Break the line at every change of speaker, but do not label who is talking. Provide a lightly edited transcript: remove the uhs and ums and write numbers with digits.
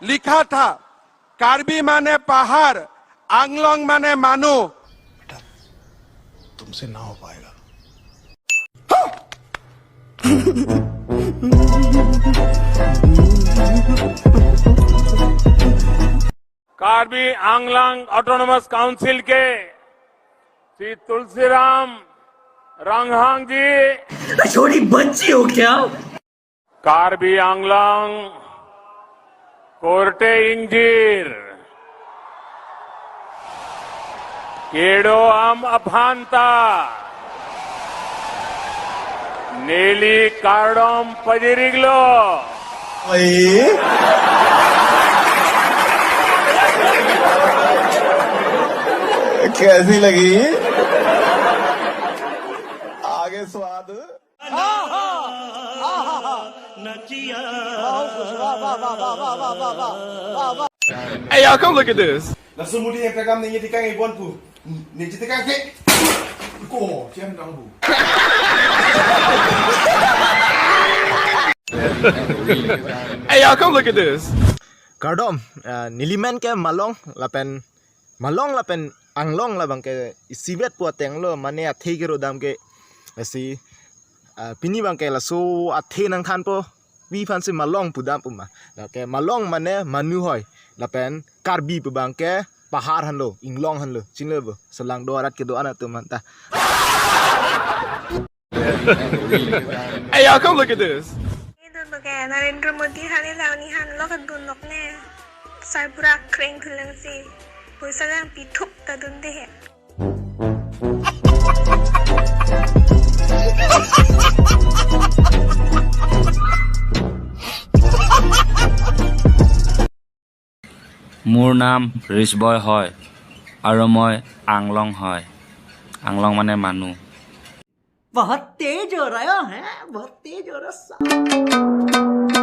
लिखा था कार्बी माने पहार, आंगलोंग माने मानू।
बेटा तुमसे ना हो पाएगा।
कार्बी आंगलांग ऑटोनोमस काउंसिल के श्री तुलसीराम रंगहांग जी,
छोटी बच्ची हो क्या?
कार्बी आंगलांग कोर्टे इंजीर केडो आम अफांता नेली कार्डोम पजिरिगलो।
कैसी लगी आगे स्वाद?
Hey, y'all, come look at this.
Langsung mudi yang pegang ni tikang ibon pu. Ni tikang ke. Ko, ciam dang bu.
Hey, y'all, come look at this.
Kardom, niliman ke malong lapen anglong labang ke isibet puateng lo mane athe ke rodam ke asi pini bang ke laso athe nang than po vi fan se malong pudam puma la ke malong mane manu hoy lapen karbi pu bang ke pahar han lo inglong han lo chingle bo selang do arat ke do ana tu manta.
Hey, y'all, come look at this.
Narendra Modi हाने लावनी हान लोगन दुनोक ने साइबरा क्रेंग खुलंग से पैसा लांग पिथुक तदुन दे है
मोर नाम rich boy হয় আৰু মই आंगलोंग হয়। आंगलोंग माने मानु।
बहुत तेज हो रहा है बहुत तेज हो रहा है।